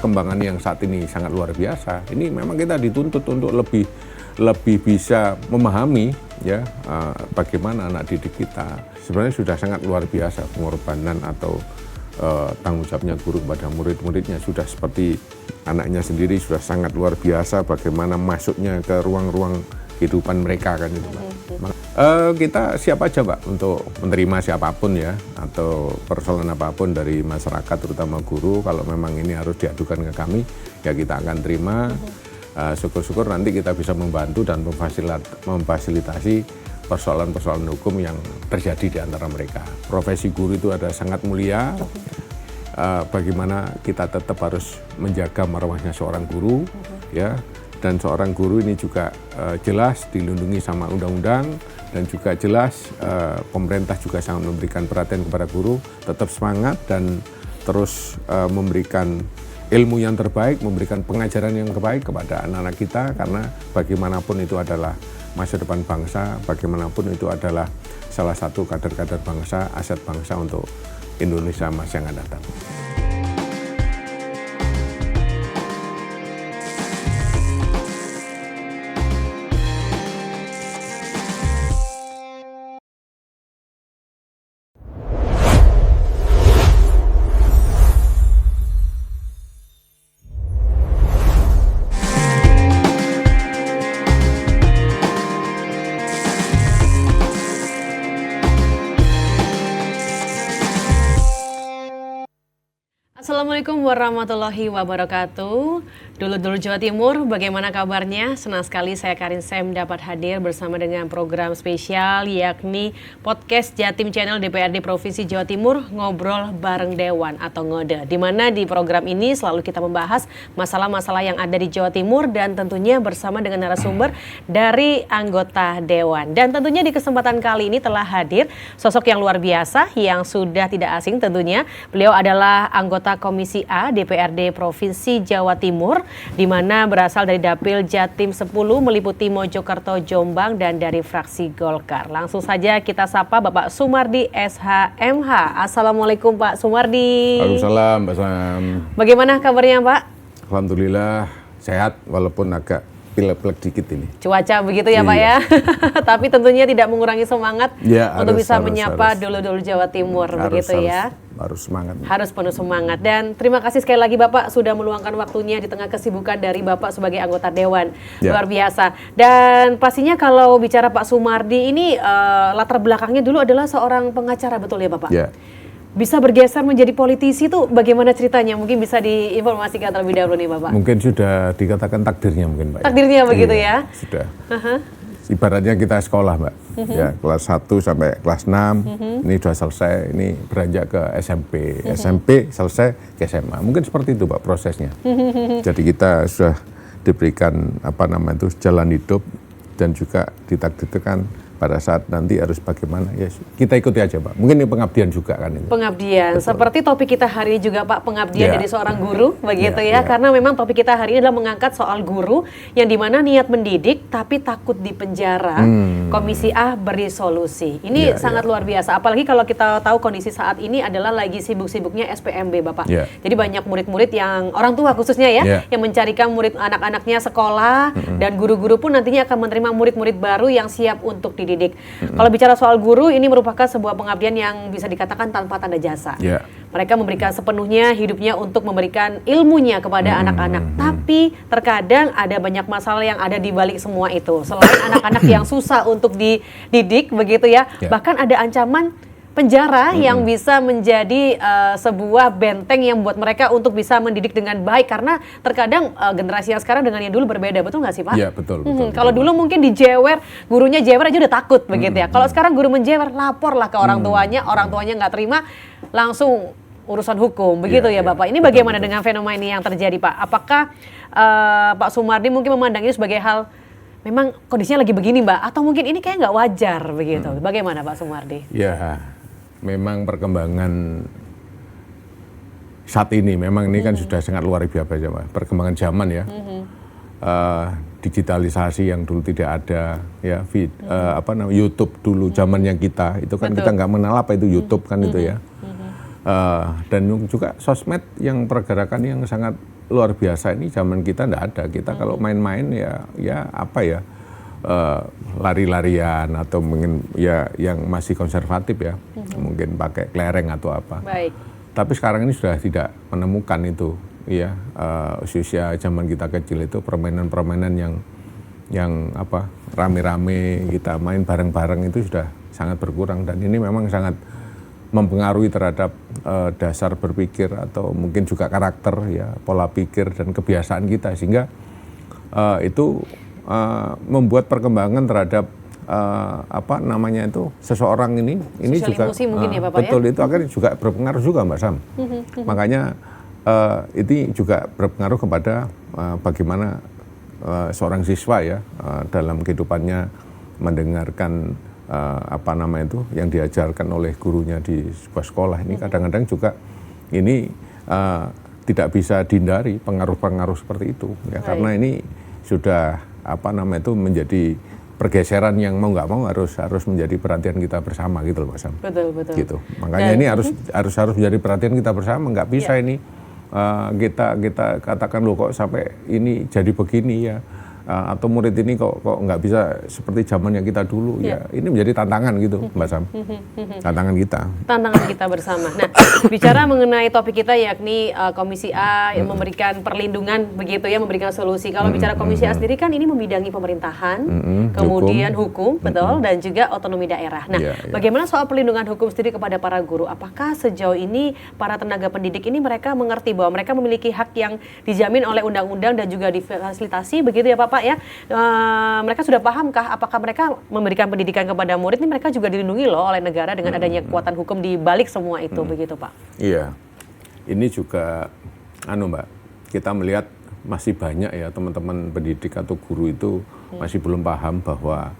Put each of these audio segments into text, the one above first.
perkembangan yang saat ini sangat luar biasa. Ini memang kita dituntut untuk lebih bisa memahami ya bagaimana anak didik kita. Sebenarnya sudah sangat luar biasa pengorbanan atau tanggung jawabnya guru kepada murid-muridnya, sudah seperti anaknya sendiri, sudah sangat luar biasa bagaimana masuknya ke ruang-ruang kehidupan mereka kan itu Pak. Kita siap aja Pak untuk menerima siapapun ya, atau persoalan apapun dari masyarakat terutama guru. Kalau memang ini harus diadukan ke kami ya kita akan terima. Syukur-syukur nanti kita bisa membantu dan memfasilitasi persoalan-persoalan hukum yang terjadi di antara mereka. Profesi guru itu ada sangat mulia. Bagaimana kita tetap harus menjaga marwahnya seorang guru, ya. Dan seorang guru ini juga jelas dilindungi sama undang-undang, dan juga jelas pemerintah juga sangat memberikan perhatian kepada guru. Tetap semangat dan terus memberikan ilmu yang terbaik, memberikan pengajaran yang terbaik kepada anak-anak kita, karena bagaimanapun itu adalah masa depan bangsa, bagaimanapun itu adalah salah satu kader-kader bangsa, aset bangsa untuk Indonesia masa yang akan datang. Assalamualaikum warahmatullahi wabarakatuh. Dulu-dulu Jawa Timur, bagaimana kabarnya? Senang sekali saya Karin Sem dapat hadir bersama dengan program spesial yakni podcast Jatim Channel DPRD Provinsi Jawa Timur, Ngobrol Bareng Dewan atau Ngode. Di mana di program ini selalu kita membahas masalah-masalah yang ada di Jawa Timur dan tentunya bersama dengan narasumber dari anggota Dewan. Dan tentunya di kesempatan kali ini telah hadir sosok yang luar biasa yang sudah tidak asing tentunya. Beliau adalah anggota Komisi A DPRD Provinsi Jawa Timur, di mana berasal dari Dapil Jatim 10 meliputi Mojokerto, Jombang, dan dari fraksi Golkar. Langsung saja kita sapa Bapak Sumardi SHMH. Assalamualaikum Pak Sumardi. Waalaikumsalam Mbak Sam. Bagaimana kabarnya Pak? Alhamdulillah sehat walaupun agak pilek-pilek dikit ini. Cuaca begitu ya Pak ya. Tapi tentunya tidak mengurangi semangat ya, untuk bisa menyapa dulu-dulu Jawa Timur begitu ya. Harus semangat. Harus penuh semangat. Dan terima kasih sekali lagi Bapak sudah meluangkan waktunya di tengah kesibukan dari Bapak sebagai anggota Dewan. Ya. Luar biasa. Dan pastinya kalau bicara Pak Sumardi ini latar belakangnya dulu adalah seorang pengacara, betul ya Bapak? Ya. Bisa bergeser menjadi politisi tuh bagaimana ceritanya? Mungkin bisa diinformasikan terlebih dahulu nih Bapak. Mungkin sudah dikatakan takdirnya mungkin Pak. Takdirnya begitu ya? Sudah. Ibaratnya kita sekolah Mbak, ya kelas 1 sampai kelas 6, ini sudah selesai, ini beranjak ke SMP, SMP selesai ke SMA. Mungkin seperti itu Pak prosesnya. Jadi kita sudah diberikan jalan hidup dan juga ditakdirkan pada saat nanti harus bagaimana, ya kita ikuti aja Pak. Mungkin ini pengabdian juga kan ini. Pengabdian, betul. Seperti topik kita hari ini juga Pak, pengabdian dari seorang guru, begitu ya. Karena memang topik kita hari ini adalah mengangkat soal guru yang dimana niat mendidik tapi takut dipenjara. Komisi A beri solusi. Ini sangat luar biasa. Apalagi kalau kita tahu kondisi saat ini adalah lagi sibuk-sibuknya SPMB Bapak. Jadi banyak murid-murid yang orang tua khususnya ya, yang mencarikan murid anak-anaknya sekolah dan guru-guru pun nantinya akan menerima murid-murid baru yang siap untuk dididik. Kalau bicara soal guru, ini merupakan sebuah pengabdian yang bisa dikatakan tanpa tanda jasa. Mereka memberikan sepenuhnya hidupnya untuk memberikan ilmunya kepada anak-anak. Tapi terkadang ada banyak masalah yang ada di balik semua itu. Selain anak-anak yang susah untuk dididik, begitu ya. Bahkan ada ancaman penjara yang bisa menjadi sebuah benteng yang buat mereka untuk bisa mendidik dengan baik, karena terkadang generasi yang sekarang dengan yang dulu berbeda, betul nggak sih Pak? Iya betul. Kalau dulu mungkin dijewer, gurunya jewer aja udah takut begitu ya. Kalau sekarang guru menjewer, laporlah ke orang tuanya nggak terima, langsung urusan hukum begitu ya Bapak. Ini bagaimana dengan fenomena ini yang terjadi Pak? Apakah Pak Sumardi mungkin memandang ini sebagai hal memang kondisinya lagi begini Mbak, atau mungkin ini kayak nggak wajar begitu? Bagaimana Pak Sumardi? Ya. Memang perkembangan saat ini, memang ini kan sudah sangat luar biasa ya, perkembangan zaman ya, digitalisasi yang dulu tidak ada, ya, YouTube dulu zaman yang kita itu kan kita nggak mengenal apa itu YouTube kan itu ya, dan juga sosmed yang pergerakan yang sangat luar biasa ini zaman kita enggak ada. Kita kalau main-main ya apa ya, lari-larian atau mungkin ya yang masih konservatif ya, mungkin pakai kelereng atau apa. Baik. Tapi sekarang ini sudah tidak menemukan itu, ya usia zaman kita kecil itu permainan-permainan yang apa rame-rame kita main bareng-bareng itu sudah sangat berkurang, dan ini memang sangat mempengaruhi terhadap dasar berpikir atau mungkin juga karakter ya, pola pikir dan kebiasaan kita, sehingga itu membuat perkembangan terhadap apa namanya itu seseorang ini juga mungkin ya, Bapak, betul ya? Itu akhirnya juga berpengaruh juga Mbak Sam. Makanya ini juga berpengaruh kepada bagaimana seorang siswa ya dalam kehidupannya mendengarkan apa nama itu yang diajarkan oleh gurunya di sebuah sekolah. Ini kadang-kadang juga ini tidak bisa dihindari pengaruh-pengaruh seperti itu ya, karena ini sudah apa nama itu menjadi pergeseran yang mau nggak mau harus menjadi perhatian kita bersama gitu loh Mas Sam. Betul. Gitu. Makanya ini harus menjadi perhatian kita bersama, nggak bisa ini kita katakan loh kok sampai ini jadi begini ya. Atau murid ini kok nggak bisa seperti zaman yang kita dulu ya, ini menjadi tantangan gitu Mbak Sam, tantangan kita bersama. Nah, bicara mengenai topik kita yakni Komisi A yang memberikan perlindungan begitu ya, memberikan solusi. Kalau bicara Komisi A sendiri kan ini membidangi pemerintahan, kemudian hukum, betul, dan juga otonomi daerah. Nah, bagaimana soal perlindungan hukum sendiri kepada para guru? Apakah sejauh ini para tenaga pendidik ini mereka mengerti bahwa mereka memiliki hak yang dijamin oleh undang-undang dan juga difasilitasi begitu ya Pak ya? Mereka sudah pahamkah apakah mereka memberikan pendidikan kepada murid ini mereka juga dilindungi loh oleh negara dengan adanya kekuatan hukum di balik semua itu begitu Pak? Iya, ini juga Mbak, kita melihat masih banyak ya teman-teman pendidik atau guru itu masih belum paham bahwa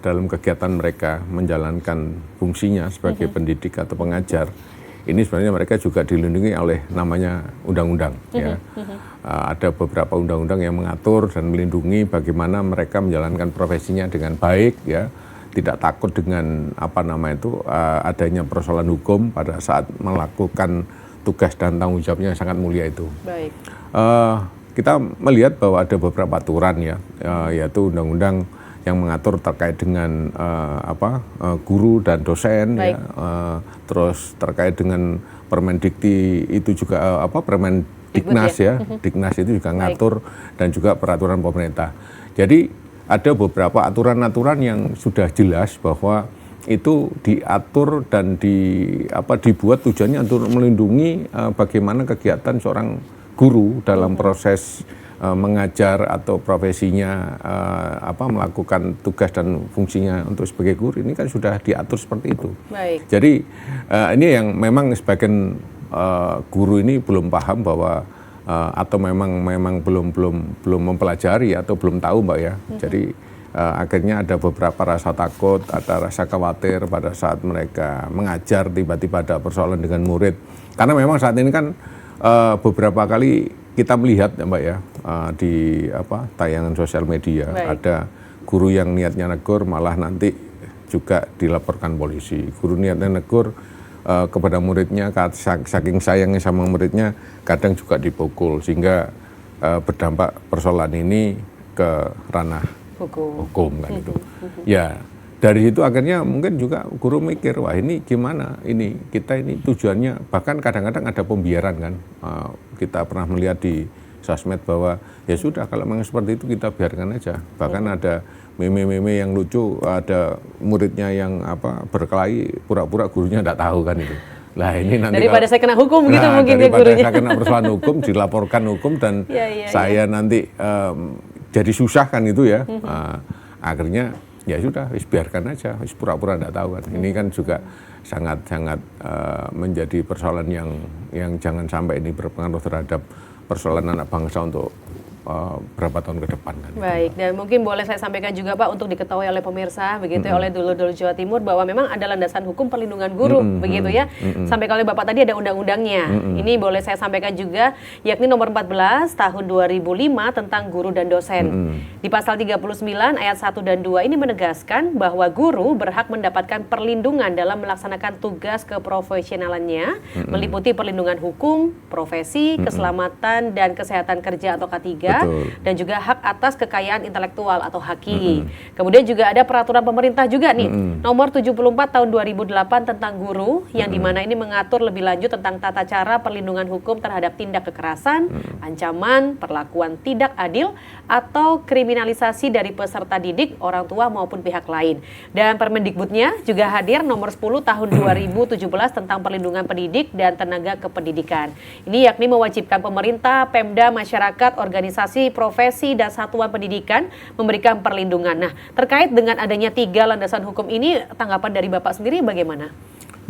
dalam kegiatan mereka menjalankan fungsinya sebagai pendidik atau pengajar, ini sebenarnya mereka juga dilindungi oleh namanya undang-undang ya. Ada beberapa undang-undang yang mengatur dan melindungi bagaimana mereka menjalankan profesinya dengan baik ya, tidak takut dengan apa nama itu adanya persoalan hukum pada saat melakukan tugas dan tanggung jawabnya yang sangat mulia itu. Baik. Kita melihat bahwa ada beberapa aturan ya, yaitu undang-undang yang mengatur terkait dengan guru dan dosen ya, terus terkait dengan Permendikti itu juga Permendiknas ya, Diknas itu juga ngatur dan juga peraturan pemerintah. Jadi ada beberapa aturan-aturan yang sudah jelas bahwa itu diatur dan dibuat tujuannya untuk melindungi bagaimana kegiatan seorang guru dalam proses mengajar atau profesinya melakukan tugas dan fungsinya untuk sebagai guru, ini kan sudah diatur seperti itu. Baik. Jadi ini yang memang sebagian guru ini belum paham bahwa atau memang belum mempelajari atau belum tahu Mbak ya. Jadi akhirnya ada beberapa rasa takut, ada rasa khawatir pada saat mereka mengajar tiba-tiba ada persoalan dengan murid. Karena memang saat ini kan beberapa kali kita melihat ya Mbak ya, di tayangan sosial media. Baik. Ada guru yang niatnya negur malah nanti juga dilaporkan polisi. Guru niatnya negur kepada muridnya, saking sayangnya sama muridnya kadang juga dipukul, sehingga berdampak persoalan ini ke ranah hukum kan itu. Ya, dari situ akhirnya mungkin juga guru mikir, wah ini gimana, ini kita ini tujuannya, bahkan kadang-kadang ada pembiaran kan. Kita pernah melihat di sosmed bahwa ya sudah kalau memang seperti itu kita biarkan aja. Bahkan ada meme-meme yang lucu, ada muridnya yang berkelahi, pura-pura gurunya tidak tahu kan itu. Lah ini nanti daripada saya kena hukum gitu mungkin ya gurunya. Daripada saya kena persoalan hukum, dilaporkan hukum dan saya nanti jadi susah kan itu ya. Akhirnya ya sudah, biarkan aja, pura-pura tidak tahu kan. Ini kan juga sangat-sangat menjadi persoalan yang jangan sampai ini berpengaruh terhadap persoalan anak bangsa untuk berapa tahun ke depan kan. Baik, dan mungkin boleh saya sampaikan juga Pak untuk diketahui oleh pemirsa begitu ya, oleh dulur-dulur Jawa Timur bahwa memang ada landasan hukum perlindungan guru begitu ya. Sampai kalau Bapak tadi ada undang-undangnya. Ini boleh saya sampaikan juga yakni nomor 14 tahun 2005 tentang guru dan dosen. Di pasal 39 ayat 1 dan 2 ini menegaskan bahwa guru berhak mendapatkan perlindungan dalam melaksanakan tugas keprofesionalannya meliputi perlindungan hukum, profesi, keselamatan dan kesehatan kerja atau K3. Betul. Dan juga hak atas kekayaan intelektual atau HAKI. Kemudian juga ada peraturan pemerintah juga nih, nomor 74 tahun 2008 tentang guru, yang dimana ini mengatur lebih lanjut tentang tata cara perlindungan hukum terhadap tindak kekerasan, ancaman, perlakuan tidak adil, atau kriminalisasi dari peserta didik, orang tua maupun pihak lain. Dan Permendikbudnya juga hadir nomor 10 tahun 2017 tentang perlindungan pendidik dan tenaga kependidikan. Ini yakni mewajibkan pemerintah, Pemda, masyarakat, organisasi, profesi, dan satuan pendidikan memberikan perlindungan. Nah, terkait dengan adanya 3 landasan hukum ini, tanggapan dari Bapak sendiri bagaimana?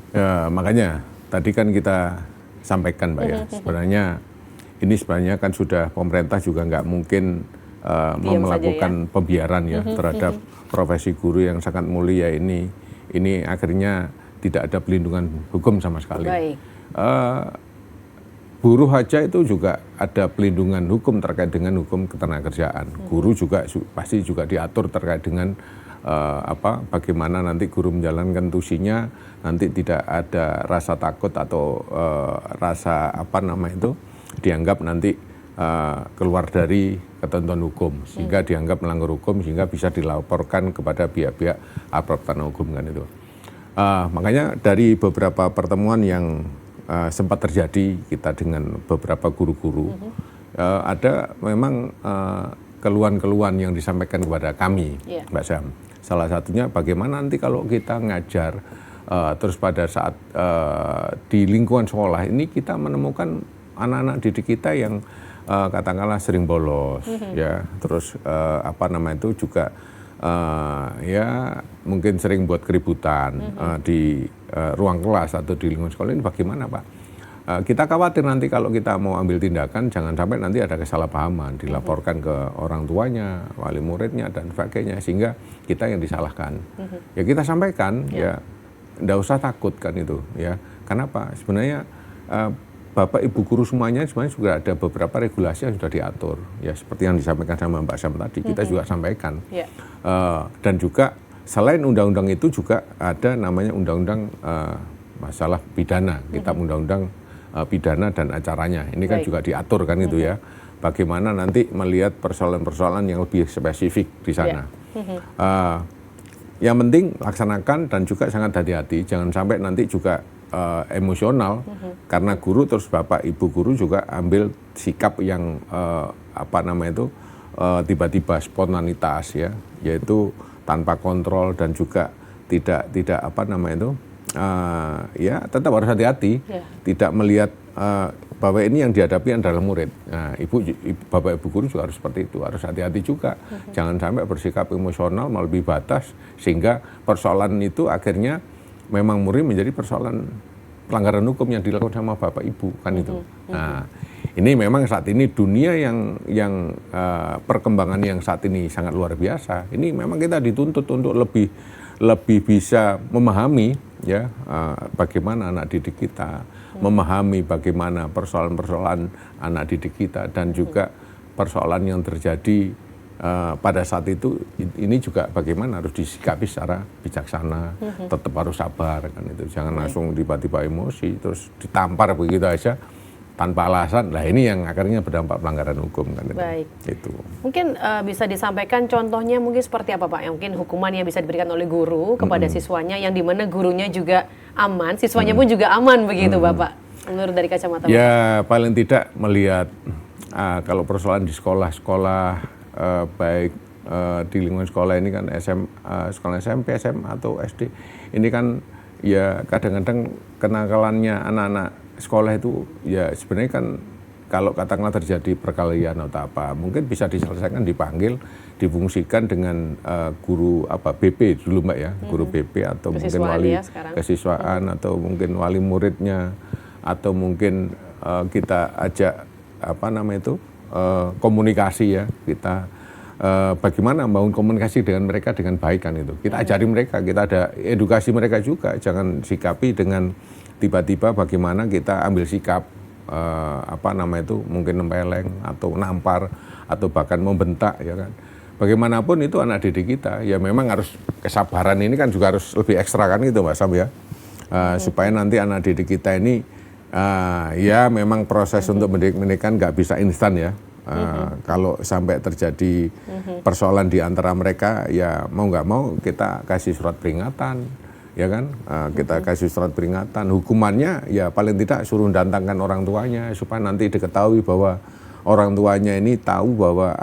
Ya, makanya tadi kan kita sampaikan Mbak ya, sebenarnya kan sudah pemerintah juga nggak mungkin melakukan pembiaran ya terhadap profesi guru yang sangat mulia ini akhirnya tidak ada pelindungan hukum sama sekali. Baik. Buruh aja itu juga ada pelindungan hukum terkait dengan hukum ketenagakerjaan. Guru juga pasti juga diatur terkait dengan bagaimana nanti guru menjalankan tusinya, nanti tidak ada rasa takut atau rasa dianggap nanti keluar dari ketentuan hukum, sehingga dianggap melanggar hukum, sehingga bisa dilaporkan kepada pihak-pihak aparat penegak hukum kan itu. Makanya dari beberapa pertemuan yang sempat terjadi kita dengan beberapa guru-guru, ada memang keluhan-keluhan yang disampaikan kepada kami, Mbak Sam. Salah satunya bagaimana nanti kalau kita ngajar, terus pada saat di lingkungan sekolah ini kita menemukan anak-anak didik kita yang katakanlah sering bolos, ya, terus juga ya mungkin sering buat keributan di ruang kelas atau di lingkungan sekolah ini bagaimana Pak? Kita khawatir nanti kalau kita mau ambil tindakan jangan sampai nanti ada kesalahpahaman, dilaporkan ke orang tuanya, wali muridnya dan sebagainya, sehingga kita yang disalahkan. Ya kita sampaikan ya enggak usah takut kan itu ya. Kenapa? Sebenarnya Bapak Ibu guru sebenarnya juga ada beberapa regulasi yang sudah diatur ya, seperti yang disampaikan sama Mbak Sam tadi, kita juga sampaikan. Dan juga selain undang-undang itu juga ada namanya undang-undang masalah pidana, kitab undang-undang pidana dan acaranya. Ini kan juga diatur kan itu ya. Bagaimana nanti melihat persoalan-persoalan yang lebih spesifik di sana. Yang penting laksanakan dan juga sangat hati-hati, jangan sampai nanti juga emosional karena guru terus Bapak Ibu guru juga ambil sikap yang tiba-tiba spontanitas ya, yaitu tanpa kontrol dan juga tidak ya tetap harus hati-hati, tidak melihat bahwa ini yang dihadapi adalah murid. Nah, Bapak Ibu guru juga harus seperti itu, harus hati-hati juga, jangan sampai bersikap emosional melebihi batas sehingga persoalan itu akhirnya memang murni menjadi persoalan pelanggaran hukum yang dilakukan sama Bapak Ibu kan itu. Nah, ini memang saat ini dunia yang perkembangan yang saat ini sangat luar biasa. Ini memang kita dituntut untuk lebih bisa memahami ya bagaimana anak didik kita, memahami bagaimana persoalan-persoalan anak didik kita dan juga persoalan yang terjadi pada saat itu. Ini juga bagaimana harus disikapi secara bijaksana, tetap harus sabar kan itu, jangan langsung tiba-tiba emosi terus ditampar begitu aja tanpa alasan. Nah ini yang akhirnya berdampak pelanggaran hukum kan. Baik. Itu. Mungkin bisa disampaikan contohnya mungkin seperti apa Pak? Yang mungkin hukuman yang bisa diberikan oleh guru kepada siswanya yang dimana gurunya juga aman, siswanya pun juga aman begitu Bapak? Menurut dari kacamata ya Bapak. Paling tidak melihat kalau persoalan di sekolah-sekolah baik di lingkungan sekolah ini kan sekolah SMP, SMA atau SD ini kan ya kadang-kadang kenakalannya anak-anak sekolah itu ya sebenarnya kan kalau katakanlah terjadi perkelahian atau apa mungkin bisa diselesaikan, dipanggil, difungsikan dengan guru BP dulu Mbak ya, guru BP atau mungkin wali kesiswaan atau mungkin wali muridnya atau mungkin kita ajak komunikasi ya, kita bagaimana membangun komunikasi dengan mereka dengan baik kan itu. Kita ajari mereka, kita ada edukasi mereka juga, jangan sikapi dengan tiba-tiba bagaimana kita ambil sikap mungkin nempeleng atau nampar atau bahkan membentak ya kan. Bagaimanapun itu anak didik kita, ya memang harus kesabaran ini kan juga harus lebih ekstra kan gitu Mbak Sam ya. Supaya nanti anak didik kita ini ya memang proses untuk mendidik kan nggak bisa instan ya. Kalau sampai terjadi persoalan di antara mereka, ya mau nggak mau kita kasih surat peringatan, ya kan? Kita kasih surat peringatan. Hukumannya ya paling tidak suruh datangkan orang tuanya supaya nanti diketahui bahwa orang tuanya ini tahu bahwa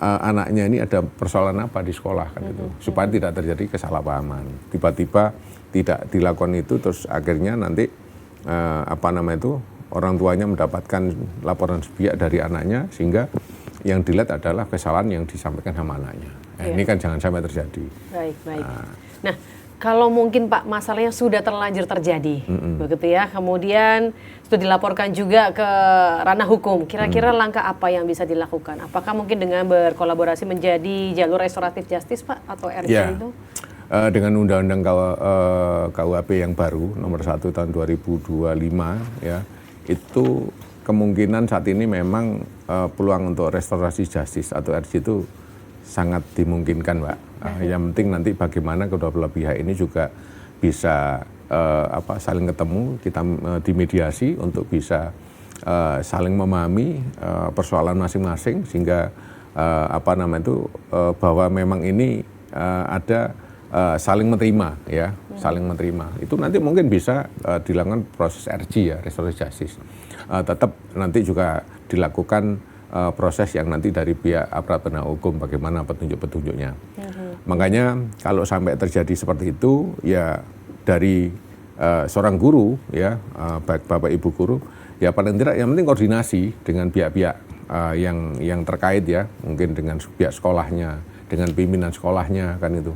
anaknya ini ada persoalan apa di sekolah kan itu, supaya tidak terjadi kesalahpahaman. Tiba-tiba tidak dilakukan itu, terus akhirnya nanti orang tuanya mendapatkan laporan sepihak dari anaknya, sehingga yang dilihat adalah kesalahan yang disampaikan sama anaknya. Ini kan jangan sampai terjadi. Baik. Nah, kalau mungkin Pak masalahnya sudah terlanjur terjadi, begitu ya, kemudian sudah dilaporkan juga ke ranah hukum, kira-kira langkah apa yang bisa dilakukan? Apakah mungkin dengan berkolaborasi menjadi jalur restoratif justice Pak, atau RJ itu? Dengan Undang-Undang KUHP yang baru, nomor 1 tahun 2025 ya, itu kemungkinan saat ini memang peluang untuk restorasi justice atau RJ itu sangat dimungkinkan, Mbak. Yang penting nanti bagaimana kedua belah pihak ini juga bisa saling ketemu, kita dimediasi untuk bisa saling memahami persoalan masing-masing, sehingga bahwa memang ini ada saling menerima ya, saling menerima. Itu nanti mungkin bisa dilakukan proses RJ ya, restoratif justice. Tetap nanti juga dilakukan proses yang nanti dari pihak aparat penegak hukum, bagaimana petunjuk-petunjuknya. Makanya kalau sampai terjadi seperti itu ya, dari seorang guru ya, baik Bapak Ibu guru ya, paling tidak yang penting koordinasi dengan pihak-pihak yang terkait ya, mungkin dengan pihak sekolahnya, dengan pimpinan sekolahnya kan itu.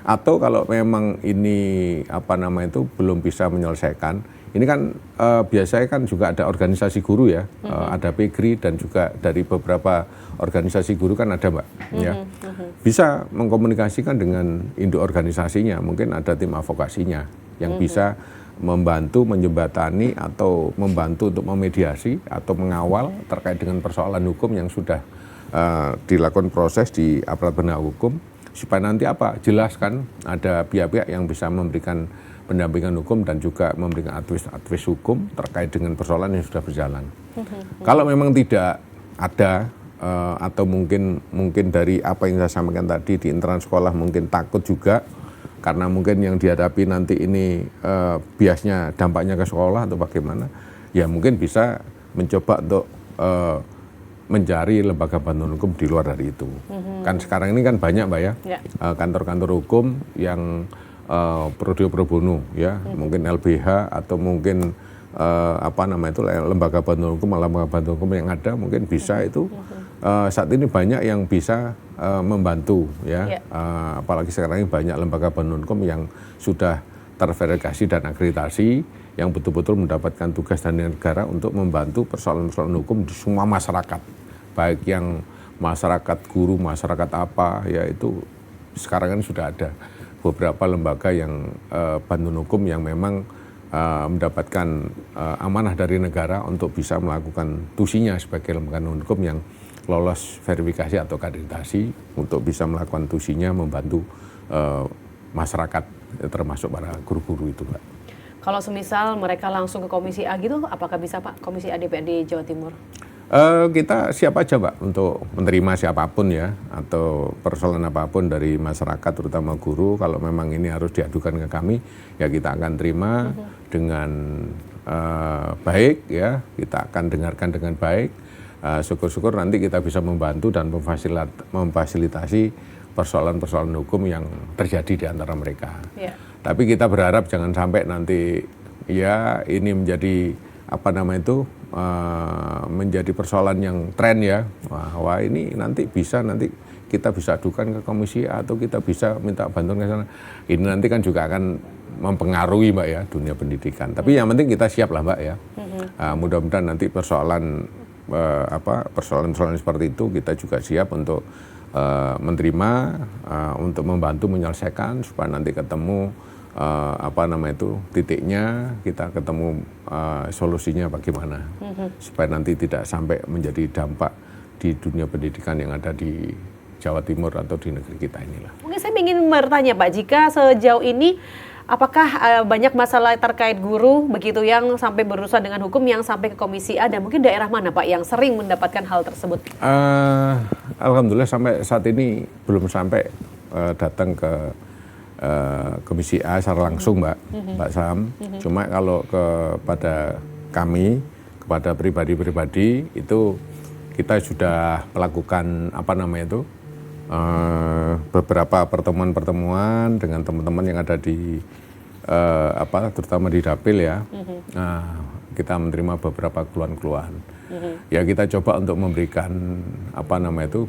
Atau kalau memang ini belum bisa menyelesaikan, ini kan biasanya kan juga ada organisasi guru ya, ada PGRI dan juga dari beberapa organisasi guru kan ada Mbak, ya. Bisa mengkomunikasikan dengan induk organisasinya, mungkin ada tim advokasinya yang bisa membantu menjembatani atau membantu untuk memediasi atau mengawal terkait dengan persoalan hukum yang sudah dilakukan proses di aparat penegak hukum, supaya nanti jelaskan ada pihak-pihak yang bisa memberikan pendampingan hukum dan juga memberikan advis hukum terkait dengan persoalan yang sudah berjalan. Kalau memang tidak ada atau mungkin dari apa yang saya sampaikan tadi di internal sekolah mungkin takut juga karena mungkin yang dihadapi nanti ini biasnya dampaknya ke sekolah atau bagaimana, ya mungkin bisa mencoba untuk mencari lembaga bantuan hukum di luar dari itu. Kan sekarang ini kan banyak Mbak ya, kantor-kantor hukum yang pro bono ya, mungkin LBH atau mungkin lembaga bantuan hukum yang ada mungkin bisa itu saat ini banyak yang bisa membantu ya. Apalagi sekarang ini banyak lembaga bantuan hukum yang sudah terverifikasi dan akreditasi, yang betul-betul mendapatkan tugas dari negara untuk membantu persoalan-persoalan hukum di semua masyarakat, baik yang masyarakat guru, masyarakat apa ya, itu sekarang kan sudah ada beberapa lembaga yang bantuan hukum yang memang mendapatkan amanah dari negara untuk bisa melakukan tusinya sebagai lembaga hukum yang lolos verifikasi atau akreditasi untuk bisa melakukan tusinya membantu masyarakat, termasuk para guru-guru itu, Pak. Kalau semisal mereka langsung ke Komisi A gitu, apakah bisa Pak, Komisi A DPRD Jawa Timur? Kita siap aja Pak untuk menerima siapapun ya, atau persoalan apapun dari masyarakat terutama guru. Kalau memang ini harus diadukan ke kami, ya kita akan terima dengan baik ya, kita akan dengarkan dengan baik. Syukur-syukur nanti kita bisa membantu dan memfasilitasi persoalan-persoalan hukum yang terjadi di antara mereka. Tapi kita berharap jangan sampai nanti ya ini menjadi menjadi persoalan yang tren ya. Wah ini nanti kita bisa adukan ke Komisi A atau kita bisa minta bantuan ke sana. Ini nanti kan juga akan mempengaruhi Mbak ya dunia pendidikan. Tapi yang penting kita siap lah Mbak ya. Mudah-mudahan nanti persoalan persoalan-persoalan seperti itu kita juga siap untuk menerima, untuk membantu menyelesaikan supaya nanti ketemu titiknya, kita ketemu solusinya bagaimana supaya nanti tidak sampai menjadi dampak di dunia pendidikan yang ada di Jawa Timur atau di negeri kita inilah. Mungkin saya ingin bertanya Pak, jika sejauh ini apakah banyak masalah terkait guru begitu yang sampai berurusan dengan hukum yang sampai ke Komisi A, dan mungkin daerah mana Pak yang sering mendapatkan hal tersebut? Alhamdulillah sampai saat ini belum sampai datang ke Komisi A secara langsung Mbak Sam. Cuma kalau kepada kami, kepada pribadi-pribadi itu kita sudah melakukan beberapa pertemuan-pertemuan dengan teman-teman yang ada di terutama di Dapil ya. Kita menerima beberapa keluhan-keluhan. Ya kita coba untuk memberikan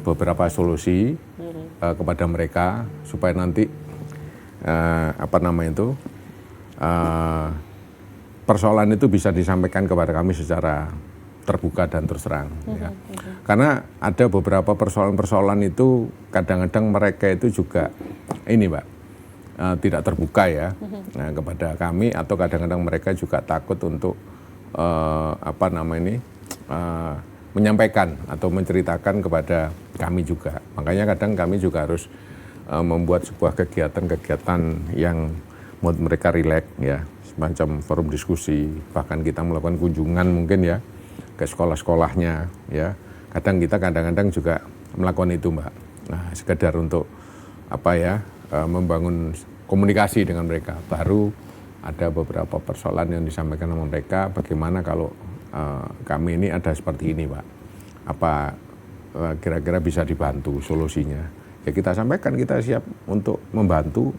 beberapa solusi kepada mereka supaya nanti persoalan itu bisa disampaikan kepada kami secara terbuka dan terus terang. Ya. Karena ada beberapa persoalan-persoalan itu kadang-kadang mereka itu juga tidak terbuka ya kepada kami, atau kadang-kadang mereka juga takut untuk menyampaikan atau menceritakan kepada kami juga. Makanya kadang kami juga harus membuat sebuah kegiatan-kegiatan yang membuat mereka rileks ya, semacam forum diskusi, bahkan kita melakukan kunjungan mungkin ya ke sekolah-sekolahnya ya. Kadang-kadang juga melakukan itu Mbak. Nah, sekedar untuk membangun komunikasi dengan mereka. Baru ada beberapa persoalan yang disampaikan sama mereka, bagaimana kalau kami ini ada seperti ini Pak. Apa kira-kira bisa dibantu solusinya. Ya kita sampaikan, kita siap untuk membantu,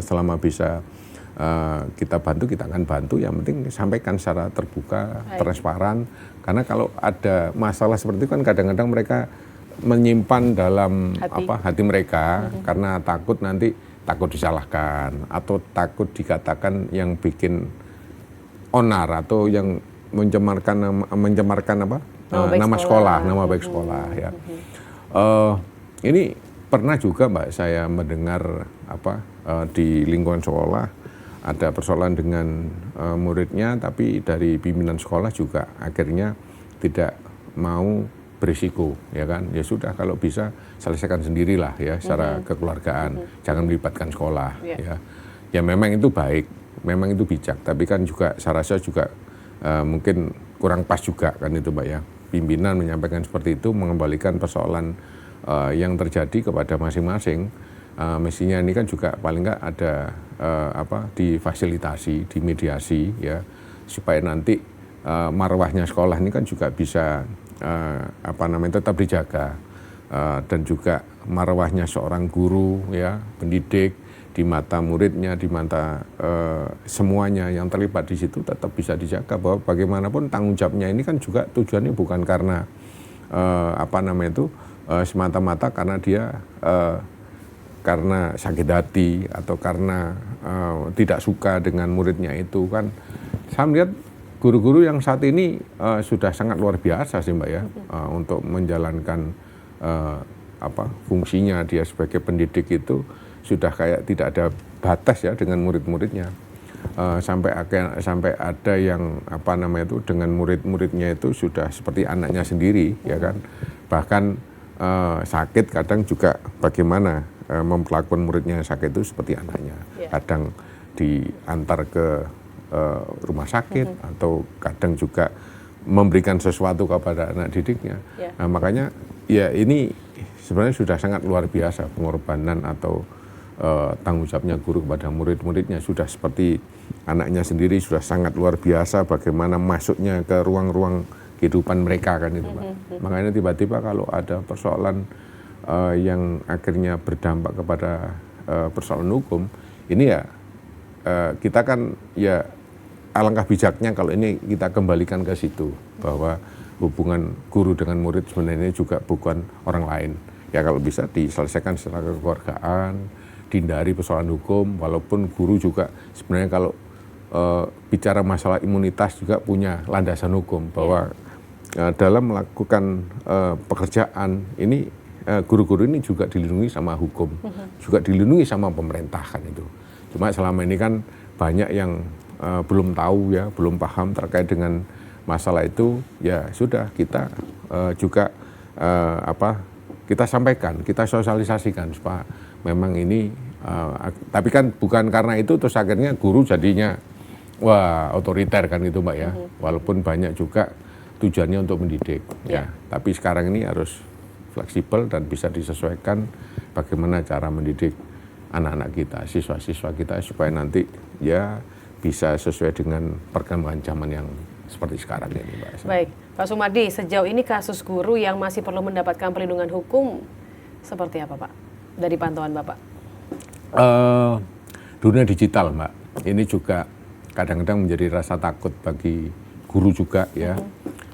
selama bisa kita bantu, kita akan bantu. Yang penting sampaikan secara terbuka, transparan. Karena kalau ada masalah seperti itu kan kadang-kadang mereka menyimpan dalam hati mereka karena takut disalahkan atau takut dikatakan yang bikin onar atau yang mencemarkan nama baik sekolah ya. Ini pernah juga Mbak saya mendengar di lingkungan sekolah ada persoalan dengan muridnya, tapi dari pimpinan sekolah juga akhirnya tidak mau berisiko, ya kan? Ya sudah, kalau bisa selesaikan sendirilah ya secara kekeluargaan, jangan melibatkan sekolah. Ya memang itu baik, memang itu bijak, tapi kan juga saya rasa juga mungkin kurang pas juga kan itu Mbak ya. Pimpinan menyampaikan seperti itu, mengembalikan persoalan yang terjadi kepada masing-masing. Mestinya ini kan juga paling nggak ada difasilitasi, dimediasi ya, supaya nanti marwahnya sekolah ini kan juga bisa tetap dijaga, dan juga marwahnya seorang guru ya, pendidik di mata muridnya, di mata semuanya yang terlibat di situ tetap bisa dijaga, bahwa bagaimanapun tanggung jawabnya ini kan juga tujuannya bukan karena semata-mata karena dia karena sakit hati atau karena tidak suka dengan muridnya itu kan. Saya melihat guru-guru yang saat ini sudah sangat luar biasa sih Mbak ya, untuk menjalankan fungsinya dia sebagai pendidik itu sudah kayak tidak ada batas ya dengan murid-muridnya. Sampai ada yang dengan murid-muridnya itu sudah seperti anaknya sendiri ya kan. Bahkan sakit kadang juga bagaimana memperlakukan muridnya yang sakit itu seperti anaknya. Kadang diantar ke rumah sakit atau kadang juga memberikan sesuatu kepada anak didiknya. Nah, makanya ya ini sebenarnya sudah sangat luar biasa pengorbanan atau tanggung jawabnya guru kepada murid-muridnya, sudah seperti anaknya sendiri, sudah sangat luar biasa bagaimana masuknya ke ruang-ruang kehidupan mereka kan itu Pak. Makanya tiba-tiba kalau ada persoalan yang akhirnya berdampak kepada persoalan hukum, ini ya kita kan ya alangkah bijaknya kalau ini kita kembalikan ke situ, bahwa hubungan guru dengan murid sebenarnya juga bukan orang lain. Ya kalau bisa diselesaikan secara kekeluargaan, dihindari persoalan hukum, walaupun guru juga sebenarnya kalau bicara masalah imunitas juga punya landasan hukum, bahwa dalam melakukan pekerjaan ini guru-guru ini juga dilindungi sama hukum, juga dilindungi sama pemerintah kan itu. Cuma selama ini kan banyak yang belum tahu ya, belum paham terkait dengan masalah itu. Ya sudah, kita juga kita sampaikan, kita sosialisasikan supaya memang ini. Tapi kan bukan karena itu terus akhirnya guru jadinya wah otoriter kan itu Mbak ya. Walaupun banyak juga tujuannya untuk mendidik ya. Tapi sekarang ini harus fleksibel dan bisa disesuaikan bagaimana cara mendidik anak-anak kita, siswa-siswa kita supaya nanti ya bisa sesuai dengan perkembangan zaman yang seperti sekarang ini Mbak. Baik, Pak Sumardi, sejauh ini kasus guru yang masih perlu mendapatkan perlindungan hukum seperti apa Pak dari pantauan Bapak? Dunia digital Mbak, ini juga kadang-kadang menjadi rasa takut bagi guru juga ya.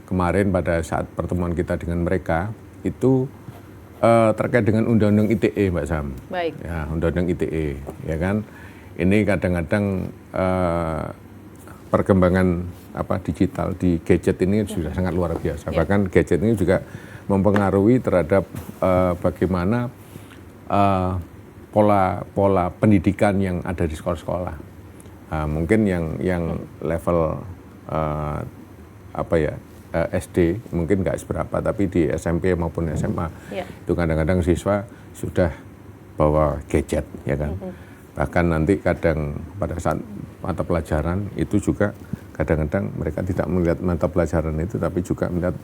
Kemarin pada saat pertemuan kita dengan mereka itu terkait dengan Undang-Undang ITE Mbak Sam. Baik. Ya, Undang-Undang ITE ya kan. Ini kadang-kadang perkembangan digital di gadget ini sudah sangat luar biasa. Bahkan gadget ini juga mempengaruhi terhadap bagaimana pola pendidikan yang ada di sekolah-sekolah. Mungkin yang level SD mungkin nggak seberapa, tapi di SMP maupun SMA itu kadang-kadang siswa sudah bawa gadget ya kan. Bahkan nanti kadang pada saat mata pelajaran itu juga kadang-kadang mereka tidak melihat mata pelajaran itu, tapi juga melihat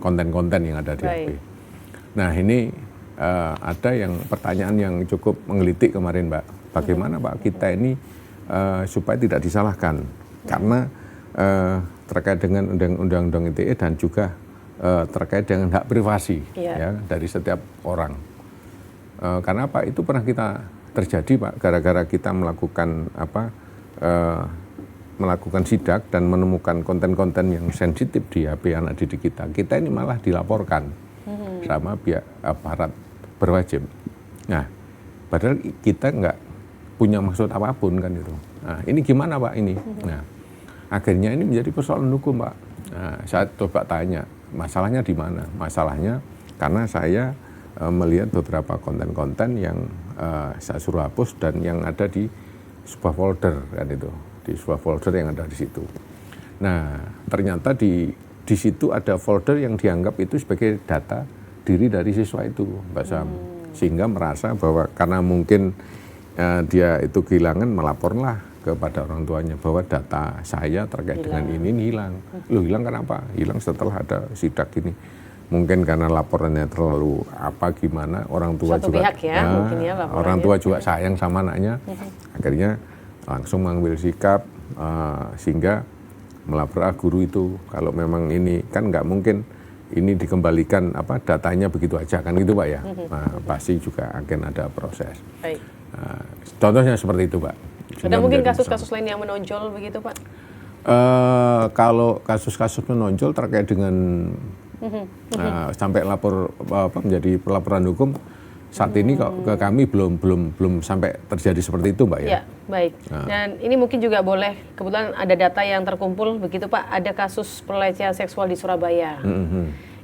konten-konten yang ada di HP. Nah ini ada yang pertanyaan yang cukup menggelitik kemarin Mbak, bagaimana Pak kita ini supaya tidak disalahkan karena terkait dengan undang-undang ITE dan juga terkait dengan hak privasi ya dari setiap orang. Karena apa? Itu pernah kita terjadi Pak, gara-gara kita melakukan melakukan sidak dan menemukan konten-konten yang sensitif di HP anak didik kita. Kita ini malah dilaporkan sama pihak aparat berwajib. Nah, padahal kita nggak punya maksud apapun kan itu. Nah, ini gimana Pak ini? Nah, akhirnya ini menjadi persoalan hukum Pak. Nah, saya coba tanya, masalahnya di mana? Masalahnya karena saya melihat beberapa konten-konten yang saya suruh hapus dan yang ada di sebuah folder kan itu, di sebuah folder yang ada di situ. Nah, ternyata di situ ada folder yang dianggap itu sebagai data diri dari siswa itu, Mbak Sam. Sehingga merasa bahwa karena mungkin dia itu kehilangan, melaporlah kepada orang tuanya bahwa data saya terkait dengan ini hilang. Loh, hilang kenapa? Hilang setelah ada sidak ini. Mungkin karena laporannya terlalu gimana, orang tua Suatu juga pihak ya, mungkin ya, orang tua juga sayang sama anaknya. Akhirnya langsung mengambil sikap sehingga melapor guru itu. Kalau memang ini kan nggak mungkin ini dikembalikan datanya begitu aja kan gitu Pak ya. Nah, pasti juga akan ada proses. Baik. Contohnya seperti itu Pak. Ada mungkin kasus-kasus lain yang menonjol begitu Pak? Kalau kasus-kasus menonjol terkait dengan sampai menjadi pelaporan hukum saat ini ke kami belum sampai terjadi seperti itu Mbak ya. Ya, baik. Dan ini mungkin juga boleh, kebetulan ada data yang terkumpul begitu Pak, ada kasus pelecehan seksual di Surabaya.